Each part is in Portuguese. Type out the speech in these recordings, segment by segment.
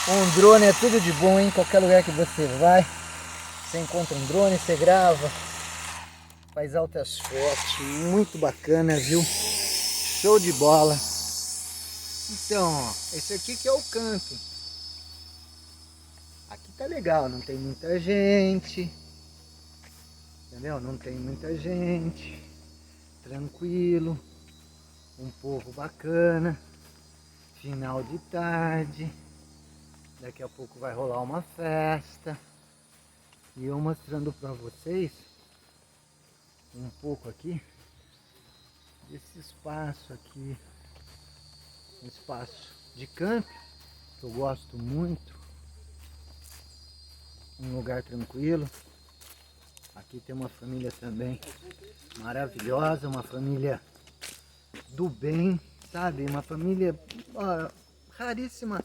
Um drone é tudo de bom, hein? Qualquer lugar que você vai, você encontra um drone, você grava, faz altas fotos, muito bacana, viu? Show de bola. Então, ó, esse aqui que é o camping. Aqui tá legal, não tem muita gente, entendeu? Não tem muita gente, tranquilo, um povo bacana, final de tarde, daqui a pouco vai rolar uma festa. E eu mostrando pra vocês um pouco aqui desse espaço aqui, um espaço de camping que eu gosto muito, um lugar tranquilo. Aqui tem uma família também maravilhosa, uma família do bem, sabe? Uma família raríssima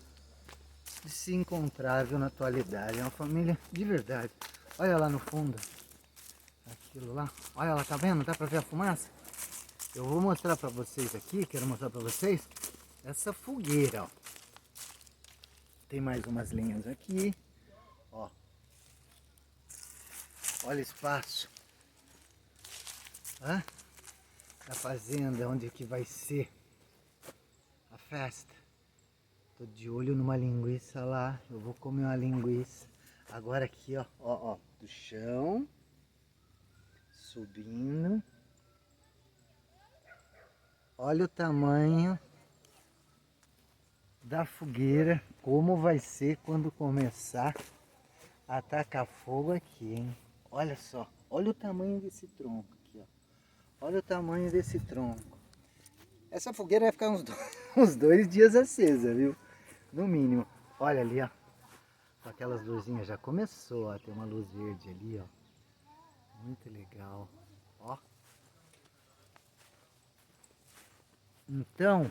de se encontrar, viu, na atualidade. É uma família de verdade. Olha lá no fundo, aquilo lá. Olha lá, tá vendo? Dá pra ver a fumaça? Eu vou mostrar pra vocês aqui, quero mostrar pra vocês essa fogueira, ó. Tem mais umas linhas aqui, ó. Olha o espaço, da fazenda, onde que vai ser a festa. Tô de olho numa linguiça lá, eu vou comer uma linguiça. Agora aqui, ó, do chão, subindo. Olha o tamanho da fogueira, como vai ser quando começar a tacar fogo aqui, hein? Olha só, olha o tamanho desse tronco aqui, ó. Olha o tamanho desse tronco. Essa fogueira vai ficar uns 2 dias acesa, viu? No mínimo. Olha ali, ó. Com aquelas luzinhas já começou, ó. Tem uma luz verde ali, ó. Muito legal. Ó. Então,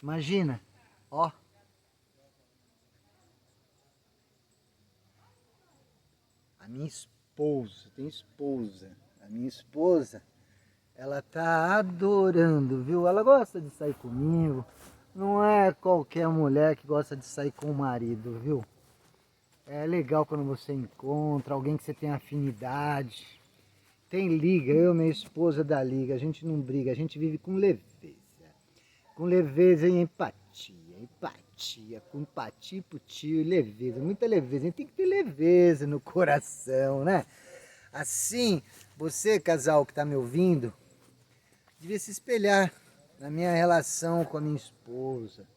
imagina, ó. A minha esposa, tem esposa. A minha esposa, ela tá adorando, viu? Ela gosta de sair comigo. Não é qualquer mulher que gosta de sair com o marido, viu? É legal quando você encontra alguém que você tem afinidade. Tem liga, eu e minha esposa da liga, a gente não briga, a gente vive com leveza. Com leveza e empatia, empatia, com empatia pro tio e leveza, muita leveza. A gente tem que ter leveza no coração, né? Assim, você, casal que tá me ouvindo, devia se espelhar na minha relação com a minha esposa.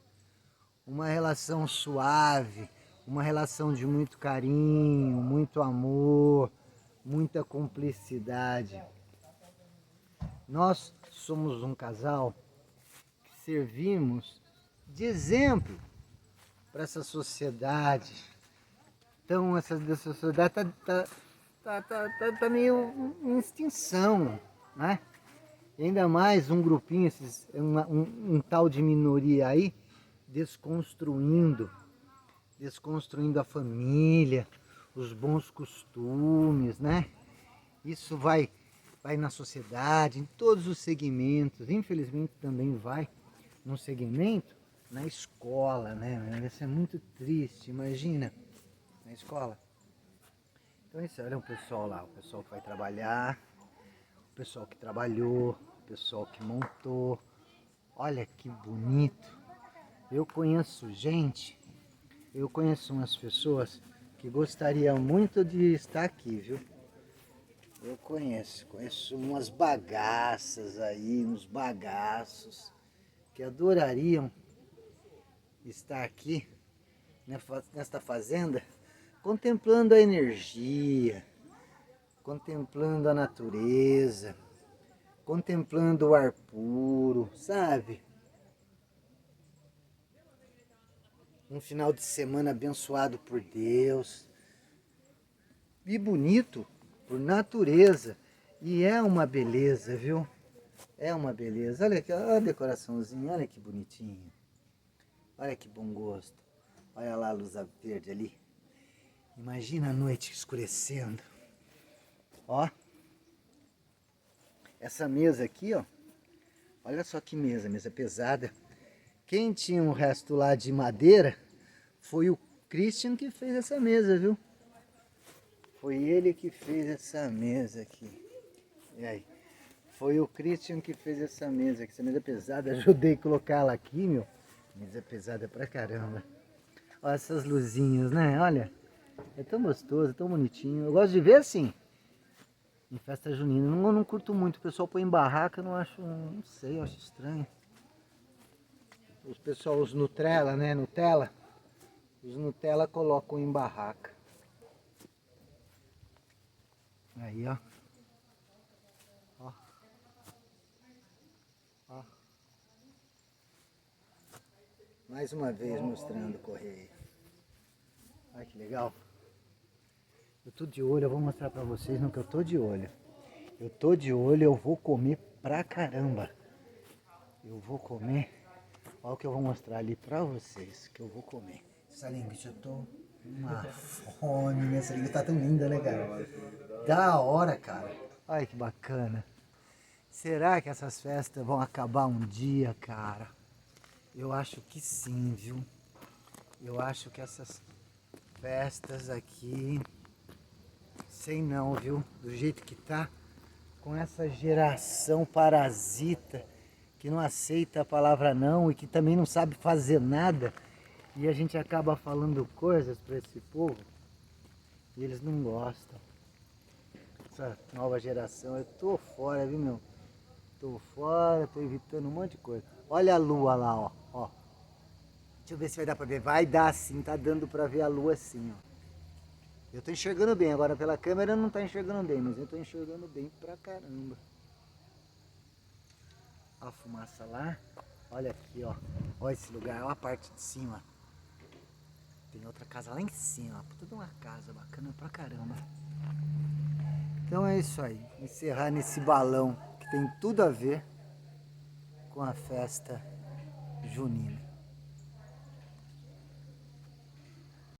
Uma relação suave, uma relação de muito carinho, muito amor, muita cumplicidade. Nós somos um casal que servimos de exemplo para essa sociedade. Então essa sociedade tá meio em extinção, né? E ainda mais um grupinho, um tal de minoria aí, desconstruindo a família, os bons costumes, né? Isso vai na sociedade, em todos os segmentos, infelizmente também vai no segmento na escola, né? Isso é muito triste, imagina, na escola. Então esse olha o pessoal lá, o pessoal que vai trabalhar, o pessoal que trabalhou, o pessoal que montou. Olha que bonito. Eu conheço gente, eu conheço umas pessoas que gostariam muito de estar aqui, viu? Eu conheço umas bagaças aí, uns bagaços que adorariam estar aqui nesta fazenda, contemplando a energia, contemplando a natureza, contemplando o ar puro, sabe? Um final de semana abençoado por Deus e bonito por natureza. E é uma beleza, viu? É uma beleza. Olha aqui, olha a decoraçãozinha, olha que bonitinho. Olha que bom gosto. Olha lá a luz verde ali. Imagina a noite escurecendo. Ó. Essa mesa aqui, ó. Olha só que mesa pesada. Quem tinha um resto lá de madeira, Foi o Christian que fez essa mesa, viu? Foi ele que fez essa mesa aqui. E aí? Foi o Christian que fez essa mesa aqui. Essa mesa é pesada, ajudei a colocar ela aqui, meu. Mesa pesada pra caramba. Olha essas luzinhas, né? Olha. É tão gostoso, é tão bonitinho. Eu gosto de ver assim. Em festa junina. Eu não curto muito. O pessoal põe em barraca, eu não acho. Não sei, eu acho estranho. Os pessoal, os Nutella, né? Nutella. Os Nutella colocam em barraca. Aí, ó. Ó. Ó. Mais uma vez mostrando o correio. Olha que legal. Eu tô de olho, eu vou mostrar pra vocês no que eu tô de olho. Eu tô de olho, eu vou comer pra caramba. Eu vou comer. Olha o que eu vou mostrar ali pra vocês, que eu vou comer. Salim, bicho, eu tô com uma fome, minha saliva tá tão linda, né, cara? Da hora, cara. Olha que bacana. Será que essas festas vão acabar um dia, cara? Eu acho que sim, viu? Eu acho que essas festas aqui, sei não, viu? Do jeito que tá, com essa geração parasita, que não aceita a palavra não e que também não sabe fazer nada, e a gente acaba falando coisas para esse povo e eles não gostam. Essa nova geração, eu tô fora, viu, meu? Tô fora, tô evitando um monte de coisa. Olha a lua lá, ó. Ó. Deixa eu ver se vai dar pra ver. Vai dar sim, tá dando pra ver a lua sim, ó. Eu tô enxergando bem, agora pela câmera não tá enxergando bem, mas eu tô enxergando bem pra caramba. Ó a fumaça lá. Olha aqui, ó. Olha esse lugar, olha a parte de cima. Tem outra casa lá em cima, puta de uma casa bacana pra caramba. Então é isso aí, encerrar nesse balão que tem tudo a ver com a festa junina.